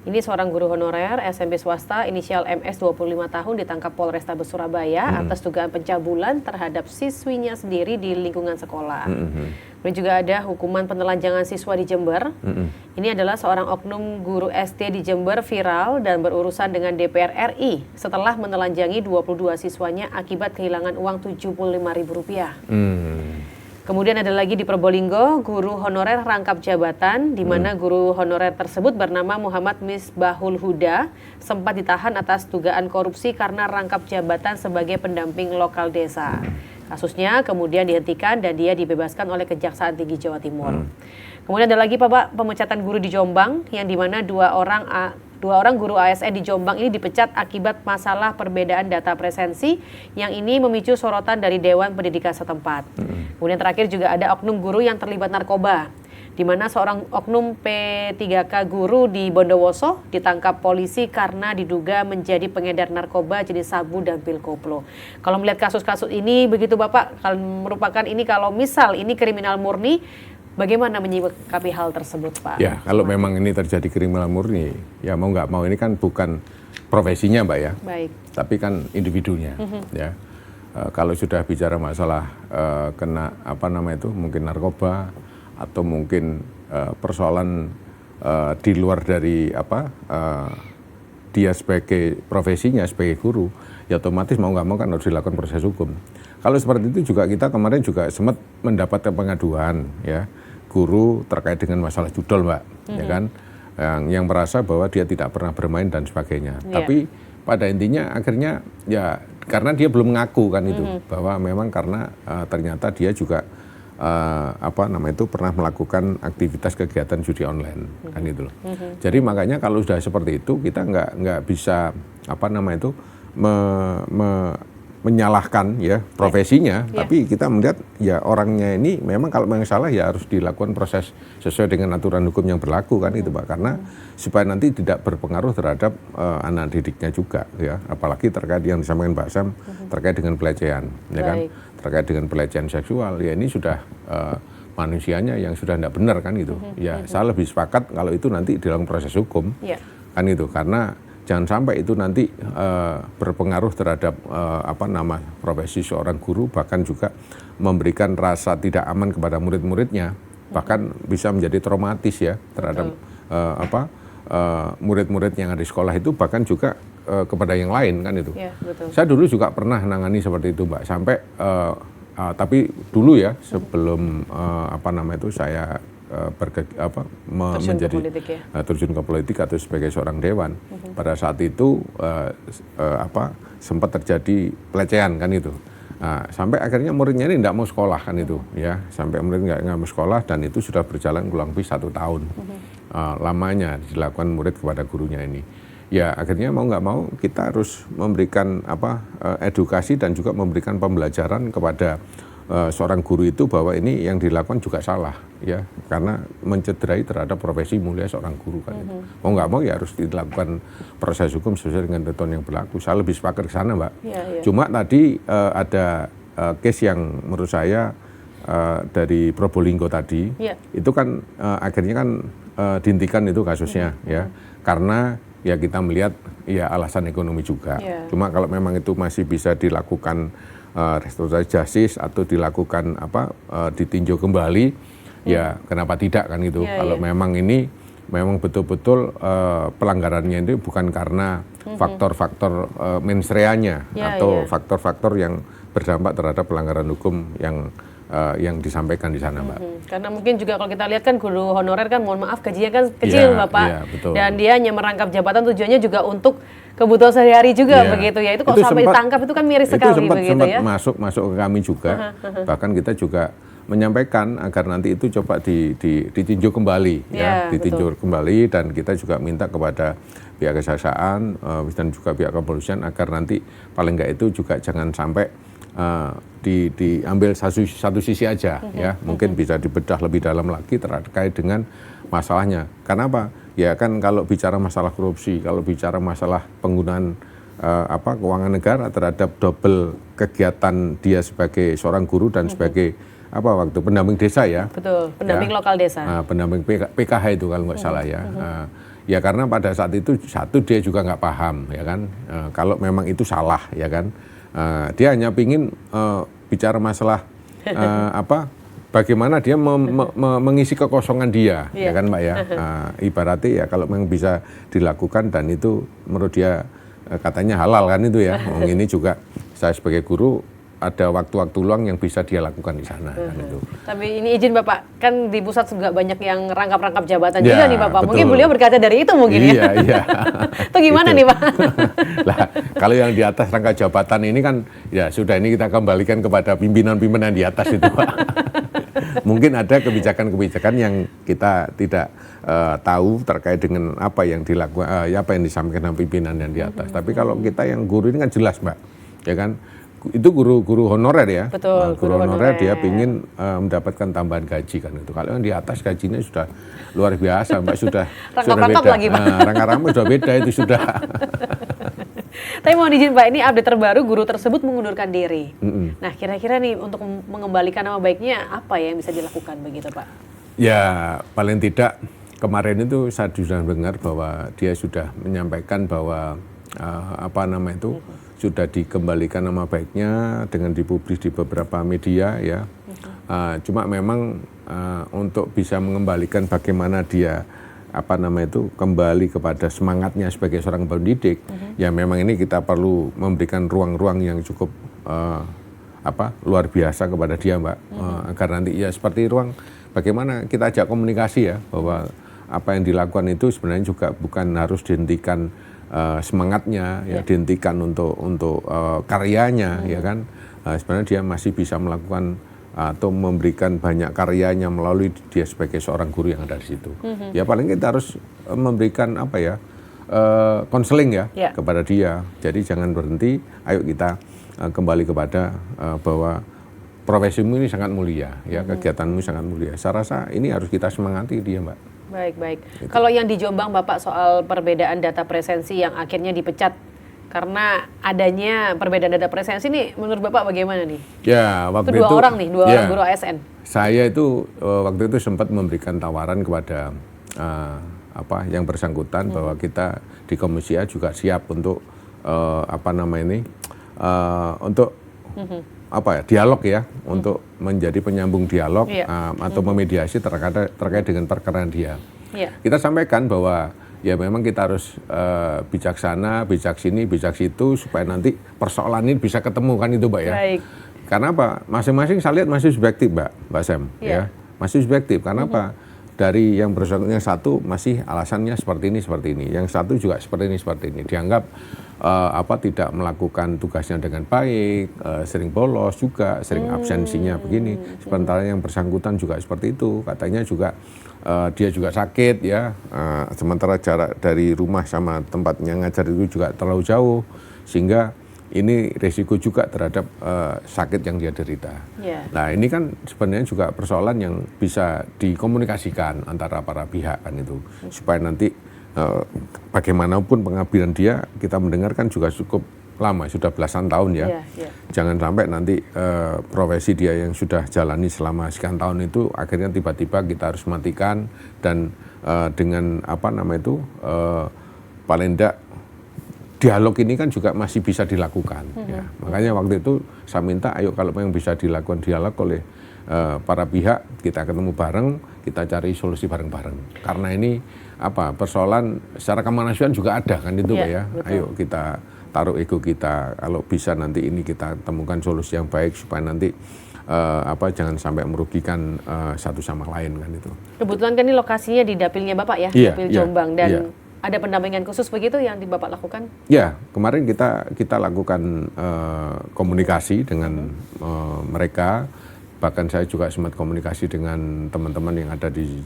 Ini seorang guru honorer SMP swasta inisial MS 25 tahun ditangkap Polrestabes Surabaya atas dugaan pencabulan terhadap siswinya sendiri di lingkungan sekolah. Kemudian juga ada hukuman penelanjangan siswa di Jember. Ini adalah seorang oknum guru SD di Jember viral dan berurusan dengan DPR RI setelah menelanjangi 22 siswanya akibat kehilangan uang Rp75.000. Kemudian ada lagi di Probolinggo, guru honorer rangkap jabatan, di mana guru honorer tersebut bernama Muhammad Misbahul Huda sempat ditahan atas dugaan korupsi karena rangkap jabatan sebagai pendamping lokal desa. Kasusnya kemudian dihentikan dan dia dibebaskan oleh Kejaksaan Tinggi Jawa Timur. Kemudian ada lagi Pak, pemecatan guru di Jombang, yang dimana dua orang guru ASN di Jombang ini dipecat akibat masalah perbedaan data presensi yang ini memicu sorotan dari Dewan Pendidikan setempat. Kemudian terakhir juga ada oknum guru yang terlibat narkoba, di mana seorang oknum P3K guru di Bondowoso ditangkap polisi karena diduga menjadi pengedar narkoba jenis sabu dan pil koplo. Kalau melihat kasus-kasus ini begitu Bapak, kalau merupakan ini kalau misal ini kriminal murni, Bagaimana menyikapi hal tersebut, Pak? Ya, kalau memang ini terjadi kriminal murni, ya mau nggak mau ini kan bukan profesinya, Mbak ya. Baik. Tapi kan individunya, ya. Kalau sudah bicara masalah kena mungkin narkoba atau mungkin persoalan di luar dari dia sebagai profesinya sebagai guru, ya otomatis mau nggak mau kan harus dilakukan proses hukum. Kalau seperti itu juga kita kemarin juga sempat mendapatkan pengaduan ya guru terkait dengan masalah judol, Mbak, ya kan, yang merasa bahwa dia tidak pernah bermain dan sebagainya. Tapi pada intinya akhirnya ya karena dia belum mengaku kan itu bahwa memang karena ternyata dia juga pernah melakukan aktivitas kegiatan judi online kan itu loh. Jadi makanya kalau sudah seperti itu kita nggak bisa menyalahkan ya profesinya, tapi kita melihat ya orangnya ini memang kalau memang salah ya harus dilakukan proses sesuai dengan aturan hukum yang berlaku kan itu, Pak, karena supaya nanti tidak berpengaruh terhadap anak didiknya juga ya, apalagi terkait yang disampaikan Mbak Sam terkait dengan pelecehan ya kan, terkait dengan pelecehan seksual ya ini sudah manusianya yang sudah tidak benar kan itu ya. Saya lebih sepakat kalau itu nanti dilakukan proses hukum kan itu, karena jangan sampai itu nanti berpengaruh terhadap profesi seorang guru, bahkan juga memberikan rasa tidak aman kepada murid-muridnya, bahkan bisa menjadi traumatis ya terhadap murid-murid yang ada di sekolah itu, bahkan juga kepada yang lain kan itu. Ya, betul. Saya dulu juga pernah nangani seperti itu, Mbak, sampai tapi dulu ya sebelum saya terjun ke politik atau sebagai seorang dewan. Pada saat itu sempat terjadi pelecehan kan itu. Sampai akhirnya muridnya ini tidak mau sekolah kan itu ya, sampai murid nggak mau sekolah dan itu sudah berjalan kurang lebih 1 tahun lamanya dilakukan murid kepada gurunya ini. Ya akhirnya mau nggak mau kita harus memberikan edukasi dan juga memberikan pembelajaran kepada seorang guru itu bahwa ini yang dilakukan juga salah ya, karena mencederai terhadap profesi mulia seorang guru kan itu. Mau nggak mau ya harus dilakukan proses hukum sesuai dengan ketentuan yang berlaku. Saya lebih sepakat ke sana, Mbak. Cuma tadi ada case yang menurut saya dari Probolinggo tadi itu kan akhirnya kan dihentikan itu kasusnya ya, karena ya kita melihat ya alasan ekonomi juga. Cuma kalau memang itu masih bisa dilakukan restoratif justice atau dilakukan ditinjau kembali, ya kenapa tidak kan itu. Kalau memang ini memang betul-betul pelanggarannya itu bukan karena faktor-faktor mens reanya atau faktor-faktor yang berdampak terhadap pelanggaran hukum yang disampaikan di sana, Mbak. Karena mungkin juga kalau kita lihat kan guru honorer kan mohon maaf gajinya kan kecil, Bapak. Dan dia hanya merangkap jabatan tujuannya juga untuk kebutuhan sehari-hari juga begitu ya. Itu kalau sampai ditangkap itu kan miris sekali begitu ya. Masuk ke kami juga. Bahkan kita juga menyampaikan agar nanti itu coba ditinjau kembali ya, ditinjau kembali, dan kita juga minta kepada pihak kejaksaan dan juga pihak kepolisian agar nanti paling enggak itu juga jangan sampai diambil satu sisi aja ya, mungkin bisa dibedah lebih dalam lagi terkait dengan masalahnya. Karena apa? Ya kan kalau bicara masalah korupsi, kalau bicara masalah penggunaan keuangan negara terhadap double kegiatan dia sebagai seorang guru dan sebagai pendamping desa ya. Betul, pendamping lokal desa. Pendamping PKH itu kalau nggak salah ya. Ya karena pada saat itu satu dia juga nggak paham ya kan, kalau memang itu salah ya kan. Dia hanya pingin bicara masalah bagaimana dia mengisi kekosongan dia, ya kan, Mbak ya. Ibaratnya ya kalau memang bisa dilakukan dan itu menurut dia katanya halal kan itu ya. Ini juga saya sebagai guru ada waktu-waktu luang yang bisa dia lakukan di sana kan itu. Tapi ini izin Bapak, kan di pusat juga banyak yang rangkap-rangkap jabatan juga nih Bapak. Betul. Mungkin beliau berkaca dari itu mungkin ya. Iya. Itu gimana nih Pak? Lah, kalau yang di atas rangkap jabatan ini kan ya sudah, ini kita kembalikan kepada pimpinan-pimpinan di atas itu Pak. Mungkin ada kebijakan-kebijakan yang kita tidak tahu terkait dengan apa yang dilakukan, apa yang disampaikan pimpinan yang di atas. Tapi kalau kita yang guru ini kan jelas Mbak, ya kan. Itu guru honorer ya. Betul, guru honorer dia ingin mendapatkan tambahan gaji kan itu. Kalau yang di atas gajinya sudah luar biasa, Mbak, sudah beda. Lagi, Pak. Rangkap-rangkap sudah beda itu sudah. Tapi mau izin Pak, ini update terbaru, guru tersebut mengundurkan diri. Nah, kira-kira nih untuk mengembalikan nama baiknya apa ya yang bisa dilakukan begitu Pak? Ya paling tidak kemarin itu saya sudah dengar bahwa dia sudah menyampaikan bahwa sudah dikembalikan nama baiknya dengan dipublis di beberapa media ya. Cuma memang untuk bisa mengembalikan bagaimana dia kembali kepada semangatnya sebagai seorang pendidik, ya memang ini kita perlu memberikan ruang-ruang yang cukup luar biasa kepada dia, Mbak, agar nanti ya seperti ruang bagaimana kita ajak komunikasi ya, bahwa apa yang dilakukan itu sebenarnya juga bukan harus dihentikan semangatnya, ya dihentikan untuk karyanya, ya kan. Sebenarnya dia masih bisa melakukan atau memberikan banyak karyanya melalui dia sebagai seorang guru yang ada di situ. Ya paling kita harus memberikan konseling ya kepada dia. Jadi jangan berhenti, ayo kita kembali kepada bahwa profesimu ini sangat mulia, ya kegiatanmu sangat mulia. Saya rasa ini harus kita semangati dia, Mbak. Baik. Gitu. Kalau yang di Jombang Bapak soal perbedaan data presensi yang akhirnya dipecat karena adanya perbedaan data presensi ini, menurut Bapak bagaimana nih? Ya, waktu itu dua orang guru ASN. Saya itu waktu itu sempat memberikan tawaran kepada yang bersangkutan bahwa kita di Komisi A juga siap untuk untuk dialog ya, untuk menjadi penyambung dialog atau memediasi terkait dengan perkara dia. Kita sampaikan bahwa ya memang kita harus bijaksana, bijak sini, bijak situ supaya nanti persoalan ini bisa ketemu kan itu, Mbak ya. Baik. Karena apa? Masing-masing saya lihat masih subjektif, Mbak Sam, ya. Masih subjektif. Karena apa? Dari yang bersangkutan yang satu masih alasannya seperti ini, yang satu juga seperti ini. Dianggap tidak melakukan tugasnya dengan baik, sering bolos juga, sering absensinya begini. Sementara yang bersangkutan juga seperti itu, katanya juga dia juga sakit ya. Sementara jarak dari rumah sama tempatnya ngajar itu juga terlalu jauh, sehingga ini resiko juga terhadap sakit yang dia derita. Nah ini kan sebenarnya juga persoalan yang bisa dikomunikasikan antara para pihak kan itu, supaya nanti bagaimanapun pengabdian dia kita mendengarkan juga cukup lama, sudah belasan tahun ya. Jangan sampai nanti profesi dia yang sudah jalani selama sekian tahun itu akhirnya tiba-tiba kita harus matikan dan dengan paling tidak dialog ini kan juga masih bisa dilakukan. Ya. Makanya waktu itu saya minta, ayo kalau yang bisa dilakukan dialog oleh para pihak, kita ketemu bareng, kita cari solusi bareng-bareng. Karena ini persoalan secara kemanusiaan juga ada kan itu, Pak ya. Betul. Ayo kita taruh ego kita, kalau bisa nanti ini kita temukan solusi yang baik supaya nanti jangan sampai merugikan satu sama lain kan itu. Kebetulan kan ini lokasinya di dapilnya Bapak ya, dapil Jombang, dan ada pendampingan khusus begitu yang di Bapak lakukan? Ya, kemarin kita lakukan komunikasi dengan mereka, bahkan saya juga sempat komunikasi dengan teman-teman yang ada di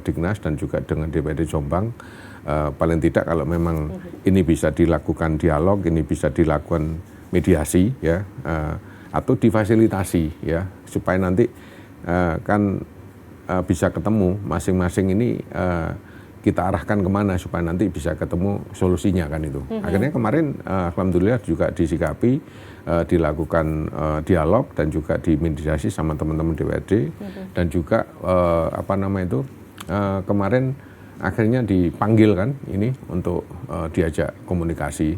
Dignas dan juga dengan DPD Jombang. Paling tidak kalau memang ini bisa dilakukan dialog, ini bisa dilakukan mediasi ya, atau difasilitasi ya, supaya nanti bisa ketemu masing-masing ini. Kita arahkan kemana supaya nanti bisa ketemu solusinya kan itu. Akhirnya kemarin alhamdulillah juga disikapi, dilakukan dialog dan juga dimediasi sama teman-teman DPRD dan juga kemarin akhirnya dipanggil kan ini untuk diajak komunikasi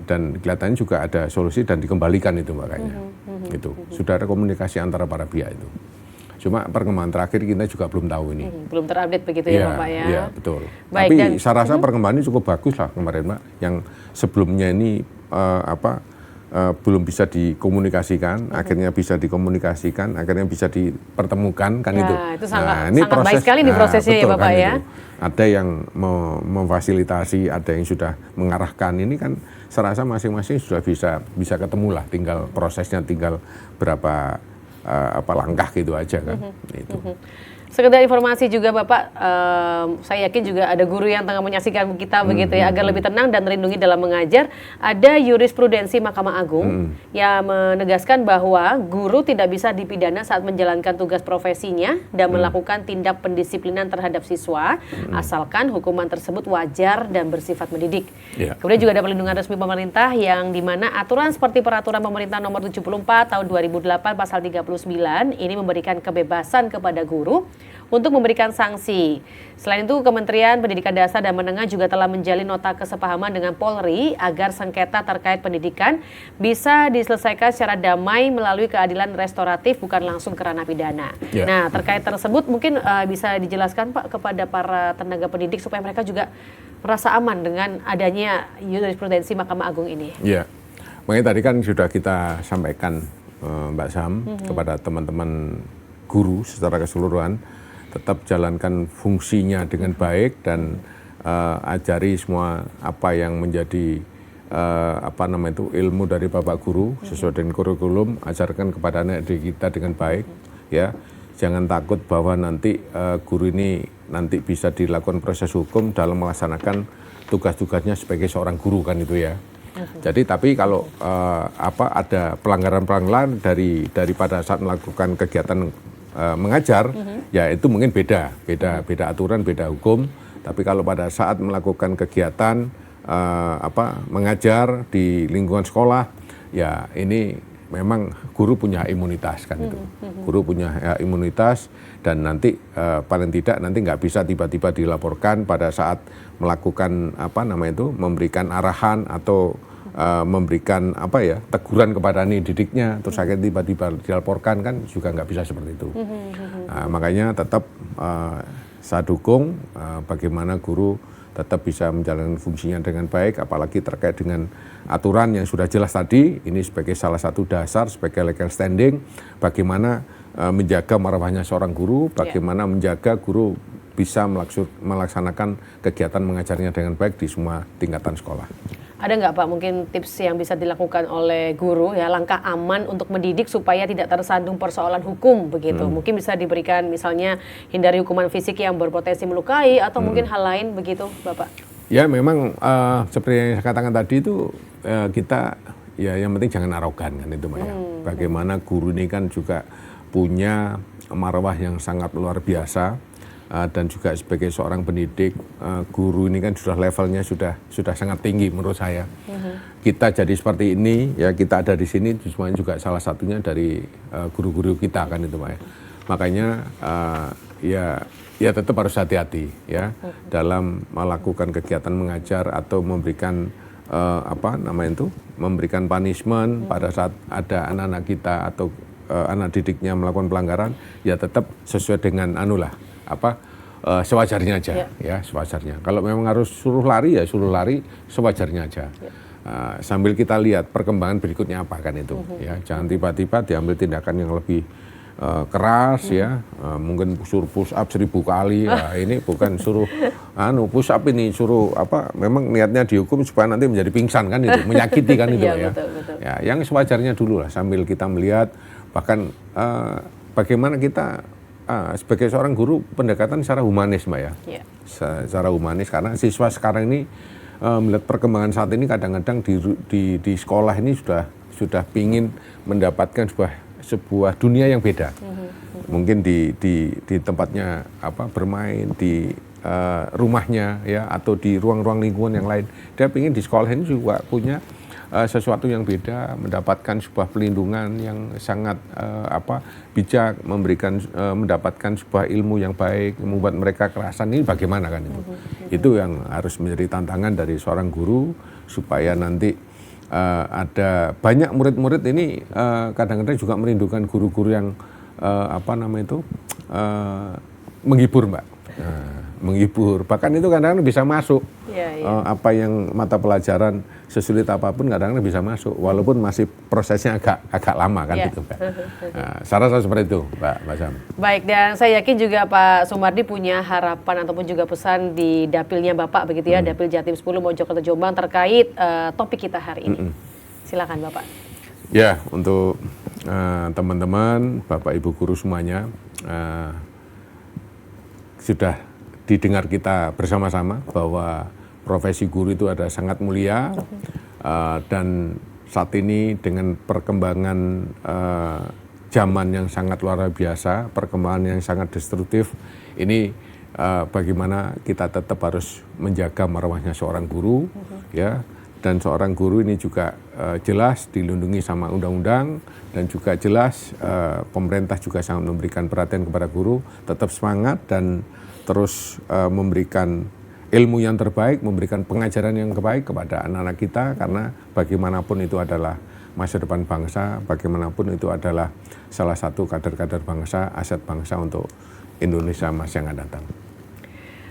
dan kelihatannya juga ada solusi dan dikembalikan itu makanya. Gitu. Sudah ada komunikasi antara para pihak itu. Cuma perkembangan terakhir kita juga belum tahu ini. Belum terupdate begitu ya Bapak ya? Iya, betul. Baik, tapi saya rasa perkembangan ini cukup bagus lah kemarin, Mbak. Yang sebelumnya ini belum bisa dikomunikasikan, akhirnya bisa dikomunikasikan, akhirnya bisa dipertemukan kan itu. Itu sangat baik sekali nih prosesnya betul, ya Bapak kan ya? Itu. Ada yang memfasilitasi, ada yang sudah mengarahkan. Ini kan saya rasa masing-masing sudah bisa ketemu lah, tinggal prosesnya tinggal berapa langkah gitu aja kan. Itu. Sekedar informasi juga Bapak, saya yakin juga ada guru yang tengah menyaksikan kita begitu ya, agar lebih tenang dan terlindungi dalam mengajar. Ada jurisprudensi Mahkamah Agung yang menegaskan bahwa guru tidak bisa dipidana saat menjalankan tugas profesinya dan melakukan tindak pendisiplinan terhadap siswa, asalkan hukuman tersebut wajar dan bersifat mendidik. Kemudian juga ada perlindungan resmi pemerintah yang dimana aturan seperti peraturan pemerintah nomor 74 tahun 2008 pasal 31 2009 ini memberikan kebebasan kepada guru untuk memberikan sanksi. Selain itu, Kementerian Pendidikan Dasar dan Menengah juga telah menjalin nota kesepahaman dengan Polri agar sengketa terkait pendidikan bisa diselesaikan secara damai melalui keadilan restoratif, bukan langsung ke ranah pidana. Yeah. Nah, terkait tersebut mungkin bisa dijelaskan Pak kepada para tenaga pendidik supaya mereka juga merasa aman dengan adanya jurisprudensi Mahkamah Agung ini. Iya, makanya tadi kan sudah kita sampaikan Mbak Sam kepada teman-teman guru secara keseluruhan, tetap jalankan fungsinya dengan baik dan ajari semua apa yang menjadi ilmu dari Bapak Guru sesuai dengan kurikulum, ajarkan kepada anak didik kita dengan baik, ya. Jangan takut bahwa nanti guru ini nanti bisa dilakukan proses hukum dalam melaksanakan tugas-tugasnya sebagai seorang guru kan itu ya. Jadi tapi kalau ada pelanggaran-pelanggaran daripada saat melakukan kegiatan mengajar, ya itu mungkin beda aturan, beda hukum. Tapi kalau pada saat melakukan kegiatan mengajar di lingkungan sekolah, ya ini memang guru punya imunitas kan itu. Guru punya imunitas dan nanti paling tidak nanti nggak bisa tiba-tiba dilaporkan pada saat melakukan memberikan arahan atau memberikan teguran kepada didiknya, terus akhirnya tiba-tiba dilaporkan, kan juga nggak bisa seperti itu. Nah, makanya tetap saya dukung bagaimana guru tetap bisa menjalankan fungsinya dengan baik, apalagi terkait dengan aturan yang sudah jelas tadi. Ini sebagai salah satu dasar, sebagai legal standing, bagaimana menjaga marwahnya seorang guru, bagaimana menjaga guru bisa melaksanakan kegiatan mengajarnya dengan baik di semua tingkatan sekolah. Ada nggak Pak mungkin tips yang bisa dilakukan oleh guru ya, langkah aman untuk mendidik supaya tidak tersandung persoalan hukum begitu? Mungkin bisa diberikan misalnya hindari hukuman fisik yang berpotensi melukai atau mungkin hal lain begitu Bapak? Ya memang seperti yang saya katakan tadi itu kita ya yang penting jangan arogan kan itu Mbak ya. Bagaimana guru ini kan juga punya marwah yang sangat luar biasa. Dan juga sebagai seorang pendidik, guru ini kan sudah levelnya sudah sangat tinggi menurut saya. Kita jadi seperti ini, ya kita ada di sini semuanya juga salah satunya dari guru-guru kita kan itu Pak ya. Makanya ya tetap harus hati-hati ya dalam melakukan kegiatan mengajar atau memberikan memberikan punishment pada saat ada anak-anak kita atau anak didiknya melakukan pelanggaran, ya tetap sesuai dengan sewajarnya aja ya sewajarnya. Kalau memang harus suruh lari ya suruh lari sewajarnya aja. Sambil kita lihat perkembangan berikutnya apa kan itu ya. Jangan tiba-tiba diambil tindakan yang lebih keras ya. Mungkin suruh push up 1000 kali ya. Ini bukan suruh push up, ini suruh memang niatnya dihukum supaya nanti menjadi pingsan kan itu, menyakiti kan itu ya. Betul. Ya yang sewajarnya dulu lah sambil kita melihat bahkan bagaimana kita sebagai seorang guru pendekatan secara humanis Mbak ya. Secara humanis karena siswa sekarang ini melihat perkembangan saat ini kadang-kadang di sekolah ini sudah pingin mendapatkan sebuah dunia yang beda. Mungkin di tempatnya bermain, di rumahnya ya atau di ruang-ruang lingkungan yang lain. Dia pingin di sekolah ini juga punya sesuatu yang beda, mendapatkan sebuah pelindungan yang sangat bijak, mendapatkan sebuah ilmu yang baik, membuat mereka kerasan. Ini bagaimana kan itu? Itu yang harus menjadi tantangan dari seorang guru supaya nanti ada banyak murid-murid ini kadang-kadang juga merindukan guru-guru yang menghibur Mbak. Menghibur, bahkan itu kadang-kadang bisa masuk apa yang mata pelajaran sesulit apapun kadang-kadang bisa masuk walaupun masih prosesnya agak lama kan gitu Mbak. Saya rasa seperti itu Mbak Sam. Baik, dan saya yakin juga Pak Sumardi punya harapan ataupun juga pesan di dapilnya Bapak begitu ya, Dapil Jatim 10 Mojokerto Jombang terkait topik kita hari ini. Silakan Bapak. Ya, untuk teman-teman, Bapak Ibu guru semuanya, sudah didengar kita bersama-sama bahwa profesi guru itu ada sangat mulia dan saat ini dengan perkembangan zaman yang sangat luar biasa, perkembangan yang sangat destruktif, ini bagaimana kita tetap harus menjaga marwahnya seorang guru, ya, dan seorang guru ini juga jelas dilindungi sama undang-undang, dan juga jelas pemerintah juga sangat memberikan perhatian kepada guru, tetap semangat dan terus memberikan ilmu yang terbaik, memberikan pengajaran yang terbaik kepada anak-anak kita, karena bagaimanapun itu adalah masa depan bangsa, bagaimanapun itu adalah salah satu kader-kader bangsa, aset bangsa untuk Indonesia masa yang akan datang.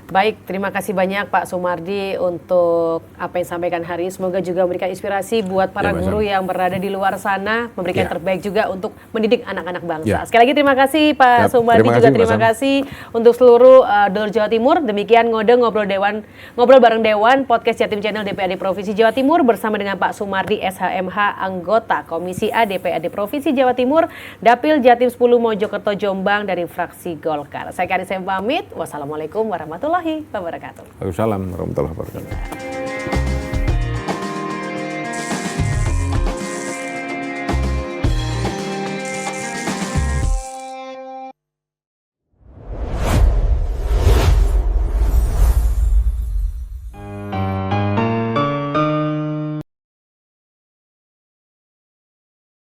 Baik, terima kasih banyak Pak Sumardi untuk apa yang disampaikan hari ini. Semoga juga memberikan inspirasi buat para guru yang berada di luar sana, memberikan terbaik juga untuk mendidik anak-anak bangsa. Sekali lagi terima kasih Pak Sumardi, terima kasih untuk seluruh Dulur Jawa Timur. Demikian ngobrol bareng Dewan Podcast Jatim Channel DPRD Provinsi Jawa Timur bersama dengan Pak Sumardi SHMH, anggota Komisi A DPRD Provinsi Jawa Timur, Dapil Jatim 10 Mojokerto Jombang dari fraksi Golkar. Saya Karin pamit. Wassalamualaikum warahmatullahi wabarakatuh. Waalaikumsalam warahmatullahi wabarakatuh.